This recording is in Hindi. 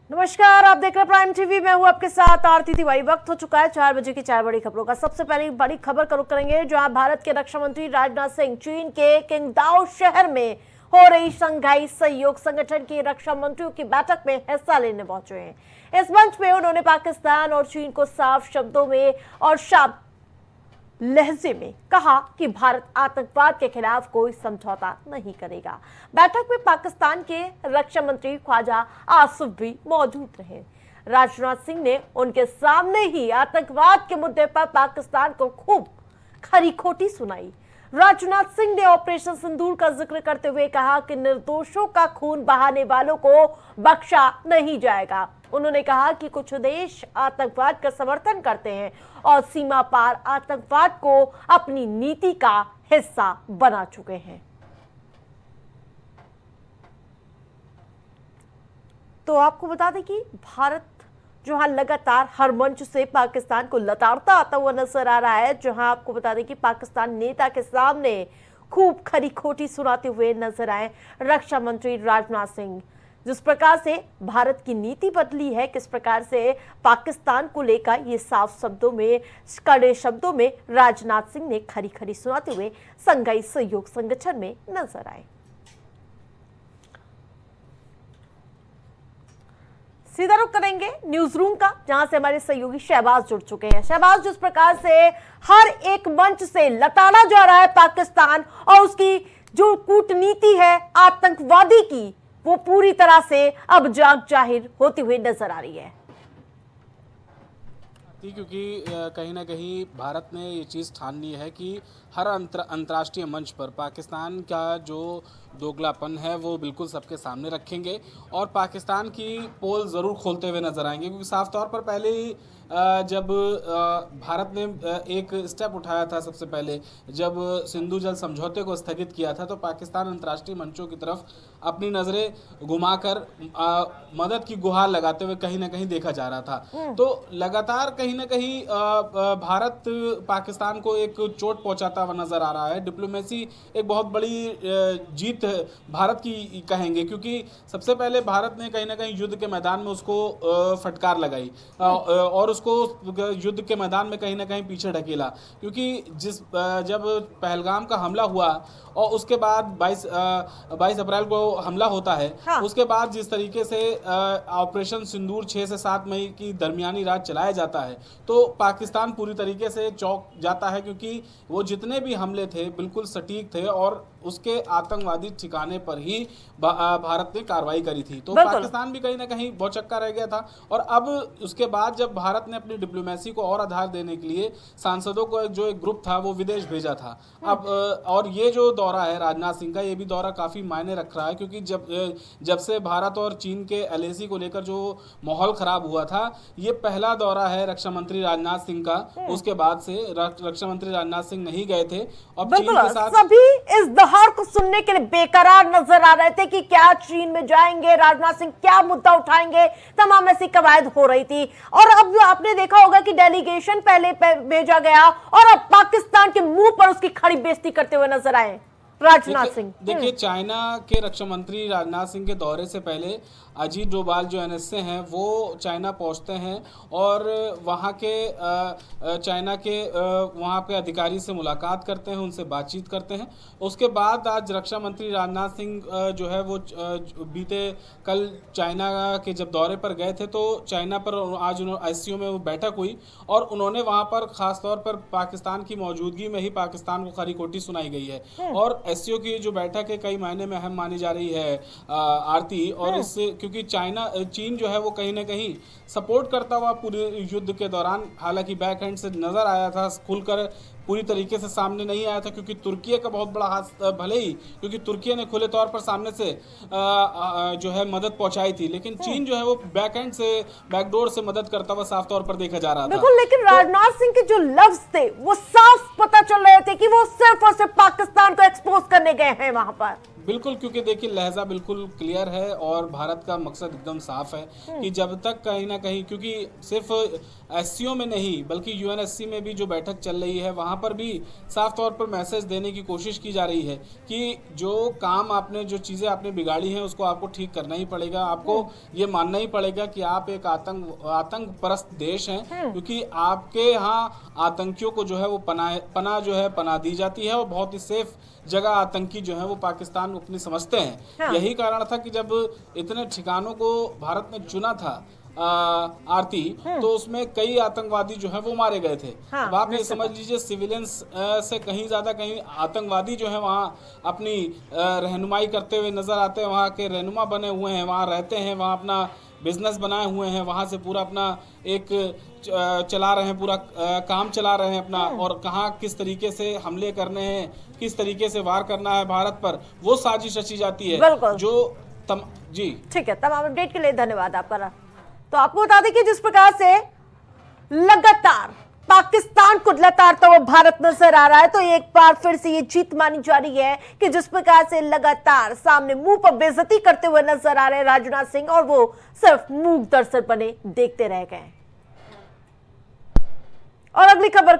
नमस्कार, आप देख रहे हैं प्राइम टीवी। मैं हूं आपके साथ आरती तिवारी। वक्त हो चुका है 4 बजे की 4 बड़ी खबरों का। सबसे पहले बड़ी खबर का रुख करेंगे, जहां भारत के रक्षा मंत्री राजनाथ सिंह चीन के किंगदाओ शहर में हो रही शंघाई सहयोग संगठन की रक्षा मंत्रियों की बैठक में हिस्सा लेने पहुंचे हैं। इस मंच में उन्होंने पाकिस्तान और चीन को साफ शब्दों में और शाब्दिक लहजे में कहा कि भारत आतंकवाद के खिलाफ कोई समझौता नहीं करेगा। बैठक में पाकिस्तान के रक्षा मंत्री ख्वाजा आसिफ भी मौजूद रहे। राजनाथ सिंह ने उनके सामने ही आतंकवाद के मुद्दे पर पाकिस्तान को खूब खरी खोटी सुनाई। राजनाथ सिंह ने ऑपरेशन सिंदूर का जिक्र करते हुए कहा कि निर्दोषों का खून बहाने वालों को बख्शा नहीं जाएगा। उन्होंने कहा कि कुछ देश आतंकवाद का समर्थन करते हैं और सीमा पार आतंकवाद को अपनी नीति का हिस्सा बना चुके हैं। तो आपको बता दें कि भारत जहां लगातार हर मंच से पाकिस्तान को लताड़ता आता हुआ नजर आ रहा है, जहां आपको बता दें कि पाकिस्तान नेता के सामने खूब खरी खोटी सुनाते हुए नजर आए रक्षा मंत्री राजनाथ सिंह। जिस प्रकार से भारत की नीति बदली है, किस प्रकार से पाकिस्तान को लेकर ये साफ शब्दों में, कड़े शब्दों में राजनाथ सिंह ने खरी खरी सुनाते हुए शंघाई सहयोग संगठन में नजर आए। सीधा रुख करेंगे न्यूज रूम का, जहां से हमारे सहयोगी शहबाज जुड़ चुके हैं। शहबाज, जिस प्रकार से हर एक मंच से लताड़ा जा रहा है पाकिस्तान और उसकी जो कूटनीति है आतंकवादी की, वो पूरी तरह से अब जाहिर होती हुई नजर आ रही है। क्योंकि कहीं ना कहीं भारत ने ये चीज़ ठान ली है कि हर अंतर्राष्ट्रीय मंच पर पाकिस्तान का जो दोगलापन है वो बिल्कुल सबके सामने रखेंगे और पाकिस्तान की पोल ज़रूर खोलते हुए नजर आएंगे। क्योंकि साफ तौर पर पहले ही जब भारत ने एक स्टेप उठाया था, सबसे पहले जब सिंधु जल समझौते को स्थगित किया था, तो पाकिस्तान अंतर्राष्ट्रीय मंचों की तरफ अपनी नज़रें घुमाकर मदद की गुहार लगाते हुए कहीं ना कहीं देखा जा रहा था। तो लगातार कहीं ना कहीं भारत पाकिस्तान को एक चोट पहुंचाता हुआ नजर आ रहा है। डिप्लोमेसी एक बहुत बड़ी जीत भारत की कहेंगे, क्योंकि सबसे पहले भारत ने कहीं ना कहीं युद्ध के मैदान में उसको फटकार लगाई और उसको युद्ध के मैदान में कहीं ना कहीं पीछे ढकेला। क्योंकि जब पहलगाम का हमला हुआ और उसके बाद 22 अप्रैल को हमला होता है, हाँ। उसके बाद जिस तरीके से ऑपरेशन सिंदूर 6 से 7 मई की दरमियानी रात चलाया जाता है, तो पाकिस्तान पूरी तरीके से चौंक जाता है, क्योंकि वो जितने भी हमले थे बिल्कुल सटीक थे और उसके आतंकवादी ठिकाने पर ही भारत ने कार्रवाई करी थी। तो पाकिस्तान भी कहीं ना कहीं भौचक्का रह गया था। और अब उसके बाद जब भारत ने अपनी डिप्लोमेसी को और आधार देने के लिए सांसदों को जो एक ग्रुप था वो विदेश भेजा था। अब और ये जो दौरा है राजनाथ सिंह का, ये भी दौरा काफी मायने रख रहा है, क्योंकि जब से भारत और चीन के एलएसी को लेकर जो माहौल खराब हुआ था, ये पहला दौरा है रक्षा मंत्री राजनाथ सिंह का। उसके बाद से रक्षा मंत्री राजनाथ सिंह नहीं गए थे और चीन के साथ सभी इस दहाड़ को सुनने के लिए बेकरार नजर आ रहे थे कि क्या चीन में जाएंगे, राजनाथ सिंह क्या मुद्दा उठाएंगे, तमाम ऐसी कवायद हो रही थी। और अब आपने देखा होगा कि डेलीगेशन पहले भेजा गया और अब पाकिस्तान के मुंह पर उसकी खड़ी बेइज्जती करते हुए नजर आए राजनाथ सिंह। देखिए, चाइना के रक्षा मंत्री राजनाथ सिंह के दौरे से पहले अजीत डोभाल जो एनएसए हैं वो चाइना पहुंचते हैं और वहां के चाइना के वहां पे अधिकारी से मुलाकात करते हैं, उनसे बातचीत करते हैं। उसके बाद आज रक्षा मंत्री राजनाथ सिंह जो है वो बीते कल चाइना के जब दौरे पर गए थे, तो चाइना पर आज एससीओ में वो बैठक हुई और उन्होंने वहां पर खास तौर पर पाकिस्तान की मौजूदगी में ही पाकिस्तान को खरी खोटी सुनाई गई है। और एससीओ की जो बैठक है कई मायने में अहम मानी जा रही है आरती। और इससे क्योंकि चीन जो है वो कहीं ना कहीं सपोर्ट करता हुआ पूरे युद्ध के दौरान, हालांकि बैक हैंड से नजर आया था, खुलकर पूरी तरीके से सामने नहीं आया था, क्योंकि तुर्की का बहुत बड़ा हाथ, भले ही क्योंकि तुर्की ने खुले तौर पर सामने से जो है मदद पहुंचाई थी, लेकिन चीन जो है वो बैक हैंड से, बैकडोर से मदद करता हुआ साफ तौर पर देखा जा रहा था। बिल्कुल, लेकिन राजनाथ सिंह के जो लफ्ज थे वो साफ पता चल रहे थे कि वो सिर्फ और सिर्फ पाकिस्तान को एक्सपोज करने गए हैं वहां पर। बिल्कुल, क्योंकि देखिए लहजा बिल्कुल क्लियर है और भारत का मकसद एकदम साफ है कि जब तक कहीं ना कहीं, क्योंकि सिर्फ एससीओ में नहीं बल्कि यूएनएससी में भी जो बैठक चल रही है वहाँ पर भी साफ तौर पर मैसेज देने की कोशिश की जा रही है कि जो काम आपने, जो चीज़ें आपने बिगाड़ी हैं उसको आपको ठीक करना ही पड़ेगा, आपको ये मानना ही पड़ेगा कि आप एक आतंक परस्त देश हैं, क्योंकि आपके यहाँ आतंकियों को जो है वो पनाह दी जाती है और बहुत ही सेफ जगह आतंकी जो है वो पाकिस्तान अपनी समझते हैं। हाँ। यही कारण था कि जब इतने ठिकानों को भारत ने चुना था आरती, तो उसमें कई आतंकवादी जो है वो मारे गए थे। हाँ, अब आप ये समझ लीजिए सिविलियंस से कहीं ज्यादा कहीं आतंकवादी जो है वहाँ अपनी रहनुमाई करते हुए नजर आते हैं, वहाँ के रहनुमा बने हुए हैं, वहाँ रहते हैं, वहाँ अपना बिजनेस बनाए हुए हैं, वहाँ से पूरा अपना एक चला रहे हैं, पूरा काम चला रहे हैं अपना, और कहाँ किस तरीके से हमले करने हैं, किस तरीके से वार करना है भारत पर, वो साजिश रची जाती है। बिल्कुल। जो जी ठीक है, तमाम अपडेट के लिए धन्यवाद आपका। तो आपको बता दें कि जिस प्रकार से लगातार पाकिस्तान को लताड़ता हुआ भारत नजर आ रहा है, तो एक बार फिर से ये जीत मानी जा रही है कि जिस प्रकार से लगातार सामने मुंह पर बेइज्जती करते हुए नजर आ रहे हैं राजनाथ सिंह, और वो सिर्फ मूक दर्शक बने देखते रह गए। और अगली खबर